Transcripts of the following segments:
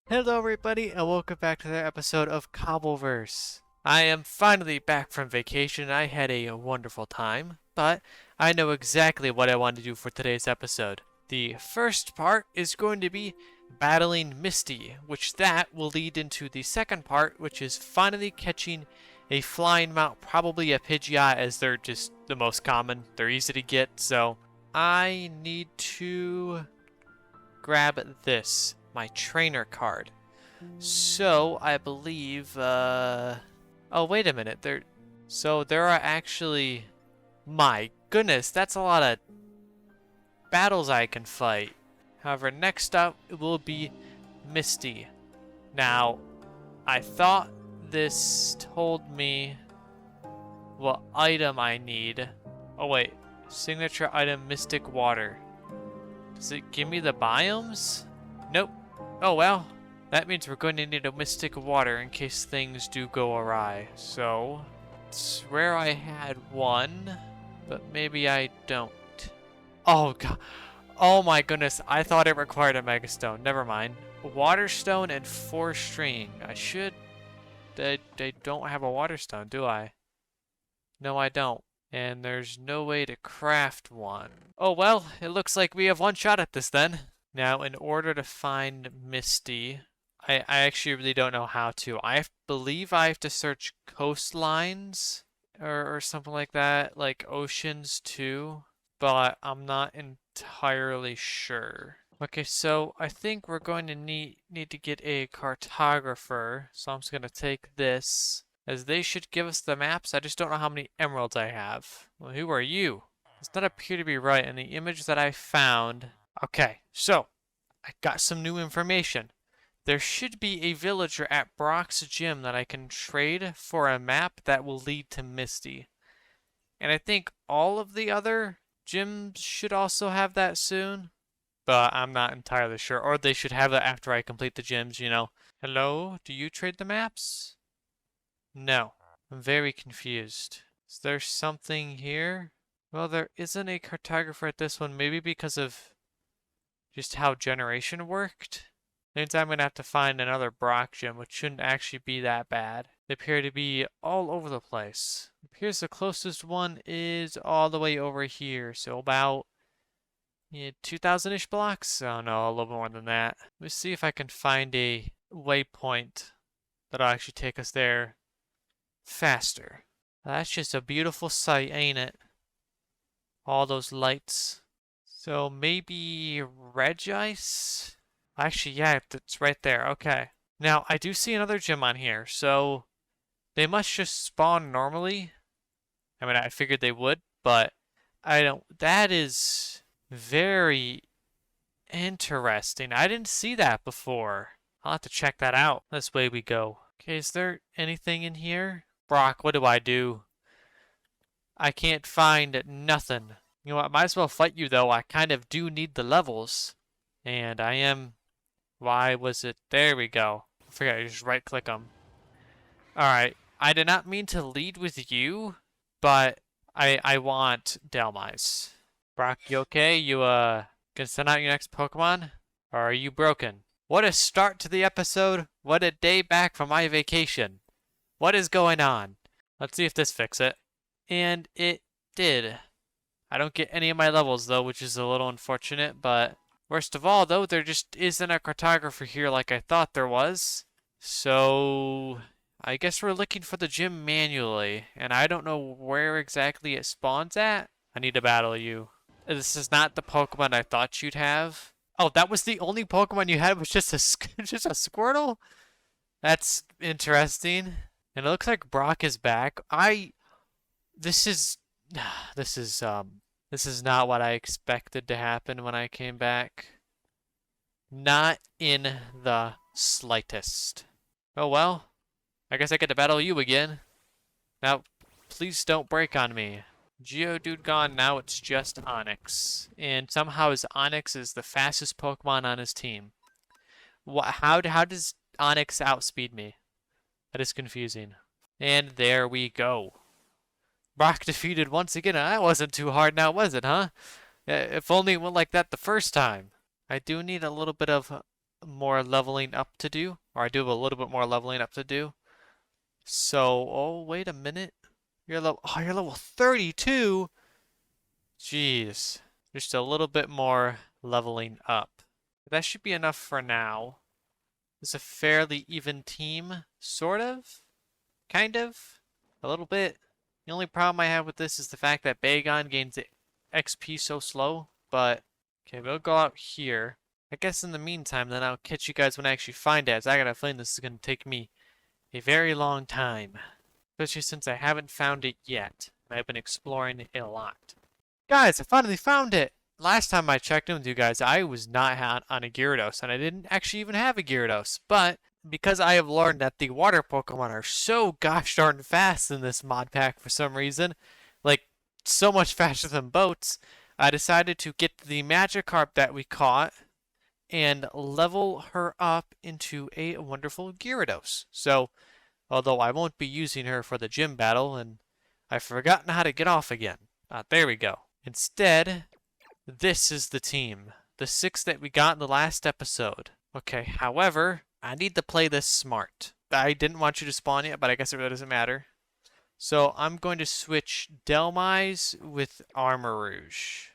Hello everybody and welcome back to another episode of Cobbleverse. I am finally back from vacation. I had a wonderful time, but I know exactly what I want to do for today's episode. The first part is going to be battling Misty, which that will lead into the second part, which is finally catching a flying mount, probably a Pidgey, as they're just the most common. They're easy to get, so I need to grab this, my trainer card. So I believe oh wait a minute, there are actually, my goodness, that's a lot of battles I can fight. However, next up it will be Misty. Now, I thought this told me what item I need. Oh wait, signature item Mystic Water. Does it give me the biomes? Nope. Oh well. That means we're going to need a Mystic Water in case things do go awry. So, I swear I had one, but maybe I don't. Oh god. Oh my goodness. I thought it required a Mega Stone. Never mind. Water Stone and 4 string. I don't have a Water Stone, do I? No, I don't. And there's no way to craft one. Oh well, it looks like we have one shot at this then. Now, in order to find Misty, I actually really don't know how to. I believe I have to search coastlines or something like that, like oceans too, but I'm not entirely sure. Okay, so I think we're going to need to get a cartographer, so I'm just going to take this, as they should give us the maps. I just don't know how many emeralds I have. Well, who are you? Does not appear to be right in the image that I found. Okay, so I got some new information. There should be a villager at Brock's gym that I can trade for a map that will lead to Misty. And I think all of the other gyms should also have that soon. But I'm not entirely sure. Or they should have that after I complete the gyms, you know. Hello? Do you trade the maps? No. I'm very confused. Is there something here? Well, there isn't a cartographer at this one. Maybe because of just how generation worked? Means I'm going to have to find another Brock gym, which shouldn't actually be that bad. They appear to be all over the place. It appears the closest one is all the way over here, so about 2,000-ish blocks? Oh no, a little more than that. Let's see if I can find a waypoint that'll actually take us there faster. That's just a beautiful sight, ain't it? All those lights. So maybe Regice? Actually, yeah, it's right there. Okay. Now, I do see another gym on here, so they must just spawn normally. I mean, I figured they would, but I don't. That is very interesting. I didn't see that before. I'll have to check that out. This way we go. Okay, is there anything in here? Brock, what do I do? I can't find nothing. You know what? I might as well fight you, though. I kind of do need the levels. And I am. Why was it? There we go. I forgot, I just right click them. Alright. I did not mean to lead with you, but I want Delmise. Brock, you okay? You gonna send out your next Pokemon? Or are you broken? What a start to the episode. What a day back from my vacation. What is going on? Let's see if this fixes it. And it did. I don't get any of my levels though, which is a little unfortunate, but worst of all though, there just isn't a cartographer here like I thought there was. So I guess we're looking for the gym manually, and I don't know where exactly it spawns at. I need to battle you. This is not the Pokemon I thought you'd have. Oh, that was the only Pokemon you had was just a just a Squirtle? That's interesting. And it looks like Brock is back. This is this is this is not what I expected to happen when I came back. Not in the slightest. Oh well. I guess I get to battle you again. Now, please don't break on me. Geodude gone, now it's just Onix. And somehow Onix is the fastest Pokemon on his team. How does Onix outspeed me? That is confusing. And there we go. Brock defeated once again. That wasn't too hard now, was it, huh? If only it went like that the first time. I do need a little bit of more leveling up to do, or I do have a little bit more leveling up to do. So, oh, wait a minute. You're level 32? Jeez. Just a little bit more leveling up. That should be enough for now. It's a fairly even team, sort of? Kind of? A little bit. The only problem I have with this is the fact that Bagon gains XP so slow, but okay, we'll go out here. I guess in the meantime, then I'll catch you guys when I actually find it, as I got a feeling this is going to take me a very long time. Especially since I haven't found it yet, and I've been exploring it a lot. Guys, I finally found it! Last time I checked in with you guys, I was not on a Gyarados, and I didn't actually even have a Gyarados. But because I have learned that the water Pokemon are so gosh darn fast in this mod pack for some reason, like so much faster than boats, I decided to get the Magikarp that we caught and level her up into a wonderful Gyarados. So, although I won't be using her for the gym battle, and I've forgotten how to get off again. There we go. Instead, this is the team. The 6 that we got in the last episode. Okay, however, I need to play this smart. I didn't want you to spawn yet, but I guess it really doesn't matter. So I'm going to switch Delmise with Armarouge.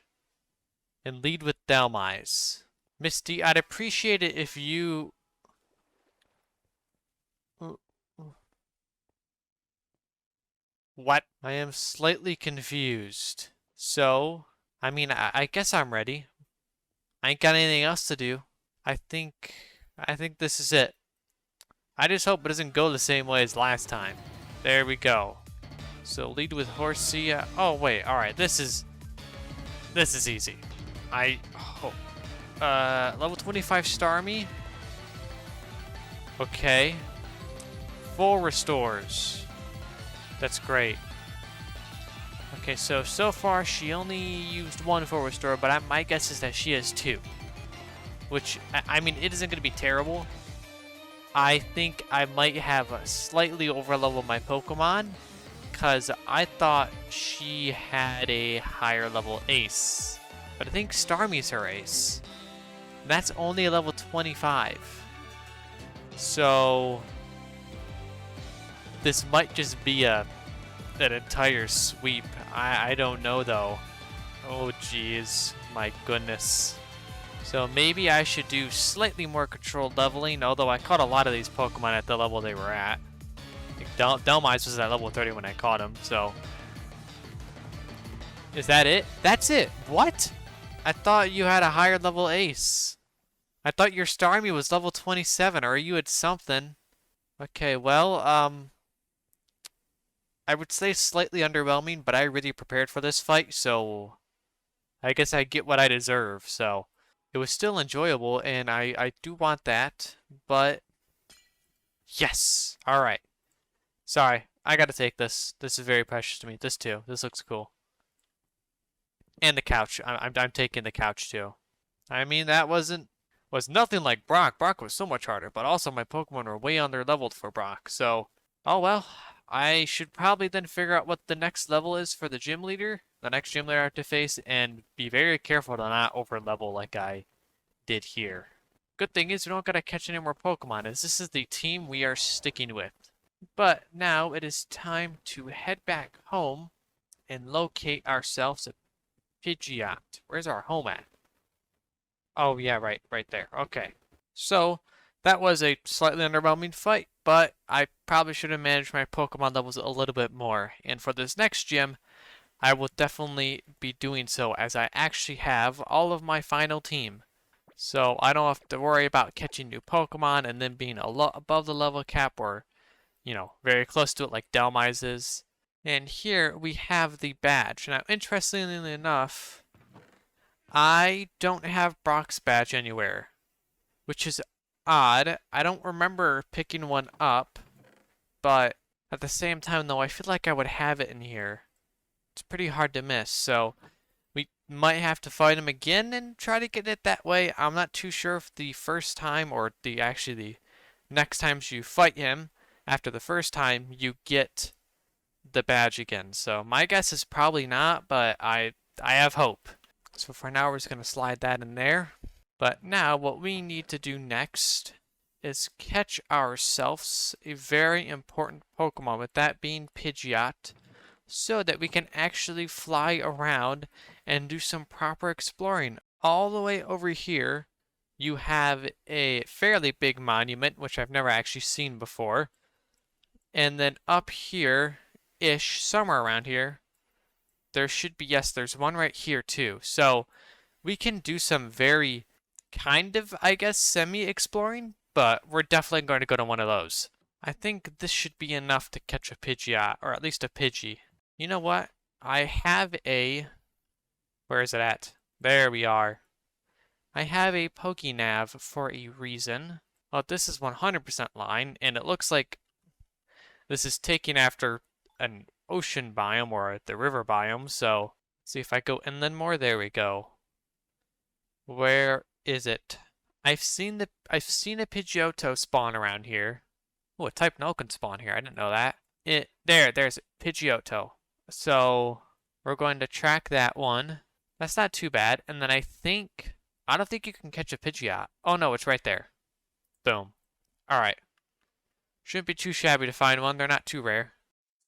And lead with Delmise. Misty, I'd appreciate it if you... What? I am slightly confused. So, I mean, I guess I'm ready. I ain't got anything else to do. I think this is it. I just hope it doesn't go the same way as last time. There we go. So lead with Horsia. Oh wait, all right. This is easy. I hope. Level 25 Starmie. Okay. Full restores. That's great. Okay, so far she only used 1 full restore, but my guess is that she has 2. Which, I mean, it isn't going to be terrible. I think I might have slightly overleveled my Pokemon, because I thought she had a higher level ace. But I think Starmie's her ace. And that's only a level 25. So, this might just be an entire sweep. I don't know though. Oh jeez, my goodness. So maybe I should do slightly more controlled leveling, although I caught a lot of these Pokemon at the level they were at. Like Delmise was at level 30 when I caught him, so... Is that it? That's it! What? I thought you had a higher level ace. I thought your Starmie was level 27, or you had something. Okay, well, I would say slightly underwhelming, but I really prepared for this fight, so I guess I get what I deserve, so it was still enjoyable, and I do want that, but yes! Alright. Sorry, I gotta take this. This is very precious to me. This too. This looks cool. And the couch. I'm taking the couch too. I mean, that was nothing like Brock. Brock was so much harder, but also my Pokemon were way under leveled for Brock, so oh well. I should probably then figure out what the next level is for the gym leader, the next gym leader I have to face, and be very careful to not over level like I did here. Good thing is we don't gotta catch any more Pokemon, as this is the team we are sticking with. But now it is time to head back home and locate ourselves a Pidgeot. Where's our home at? Oh yeah, right there. Okay. So that was a slightly underwhelming fight, but I probably should have managed my Pokemon levels a little bit more. And for this next gym, I will definitely be doing so, as I actually have all of my final team. So I don't have to worry about catching new Pokemon and then being a lot above the level cap, or, you know, very close to it like Delmise is. And here we have the badge. Now, interestingly enough, I don't have Brock's badge anywhere, which is odd. I don't remember picking one up, but at the same time, though, I feel like I would have it in here. It's pretty hard to miss, so we might have to fight him again and try to get it that way. I'm not too sure if the first time, or actually the next times you fight him, after the first time, you get the badge again. So my guess is probably not, but I have hope. So for now, we're just going to slide that in there. But now what we need to do next is catch ourselves a very important Pokemon, with that being Pidgeot, so that we can actually fly around and do some proper exploring. All the way over here, you have a fairly big monument, which I've never actually seen before. And then up here-ish, somewhere around here, there should be, yes, there's one right here too. So we can do some very kind of, I guess, semi-exploring, but we're definitely going to go to one of those. I think this should be enough to catch a Pidgeot, or at least a Pidgey. You know what? I have a... Where is it at? There we are. I have a Pokénav for a reason. Well, this is 100% line, and it looks like this is taken after an ocean biome or the river biome, so see if I go inland more. There we go. Where is it? I've seen a Pidgeotto spawn around here. Oh, a type null can spawn here. I didn't know that. There's Pidgeotto. So we're going to track that one. That's not too bad. And then I don't think you can catch a Pidgeot. Oh no, it's right there. Boom. Alright. Shouldn't be too shabby to find one. They're not too rare.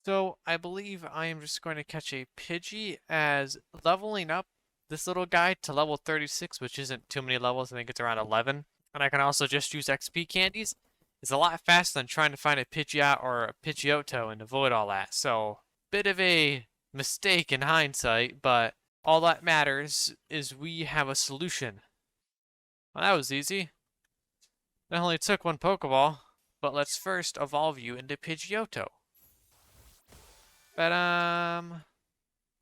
So I believe I am just going to catch a Pidgey, as leveling up this little guy to level 36, which isn't too many levels. I think it's around 11. And I can also just use XP candies. It's a lot faster than trying to find a Pidgeot or a Pidgeotto and avoid all that. So, bit of a mistake in hindsight, but all that matters is we have a solution. Well, that was easy. It only took one Pokeball. But let's first evolve you into Pidgeotto.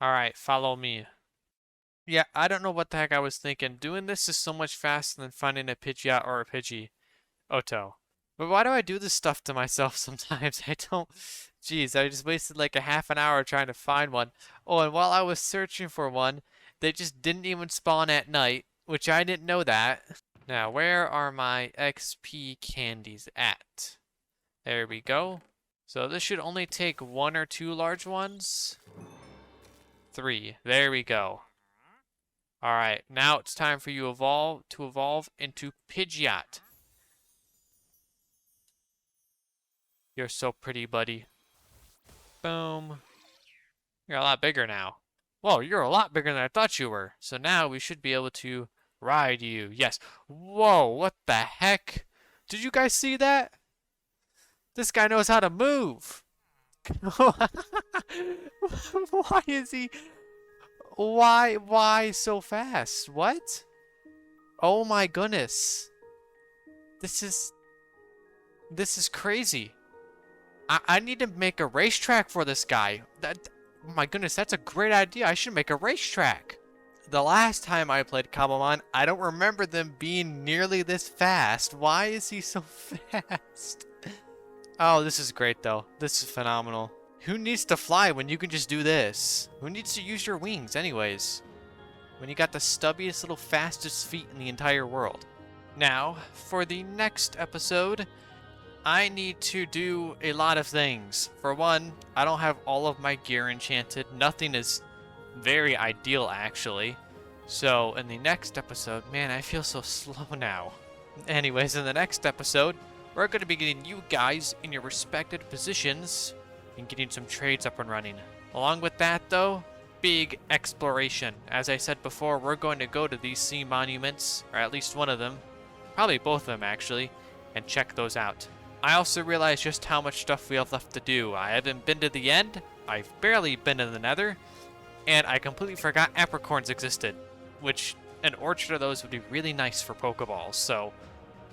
Alright, follow me. Yeah, I don't know what the heck I was thinking. Doing this is so much faster than finding a Pidgeot or a Pidgeotto. But why do I do this stuff to myself sometimes? I don't... Jeez, I just wasted like a half an hour trying to find one. Oh, and while I was searching for one, they just didn't even spawn at night, which I didn't know that. Now, where are my XP candies at? There we go. So this should only take 1 or 2 large ones. 3. There we go. Alright, now it's time for you to evolve into Pidgeot. You're so pretty, buddy. Boom. You're a lot bigger now. Whoa, you're a lot bigger than I thought you were. So now we should be able to ride you. Yes. Whoa, what the heck? Did you guys see that? This guy knows how to move. Why is he... Why so fast? What? Oh my goodness. This is crazy. I need to make a racetrack for this guy. Oh my goodness, that's a great idea. I should make a racetrack. The last time I played Cobbleverse, I don't remember them being nearly this fast. Why is he so fast? Oh, this is great though. This is phenomenal. Who needs to fly when you can just do this? Who needs to use your wings anyways? When you got the stubbiest little fastest feet in the entire world. Now, for the next episode, I need to do a lot of things. For one, I don't have all of my gear enchanted. Nothing is very ideal, actually. So, in the next episode, man, I feel so slow now. Anyways, in the next episode, we're going to be getting you guys in your respected positions and getting some trades up and running. Along with that, though, big exploration. As I said before, we're going to go to these sea monuments, or at least one of them, probably both of them, actually, and check those out. I also realized just how much stuff we have left to do. I haven't been to the end, I've barely been to the Nether, and I completely forgot apricorns existed, which an orchard of those would be really nice for Pokeballs, so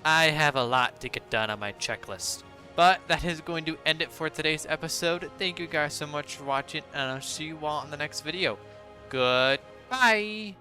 I have a lot to get done on my checklist. But that is going to end it for today's episode. Thank you guys so much for watching, and I'll see you all in the next video. Goodbye!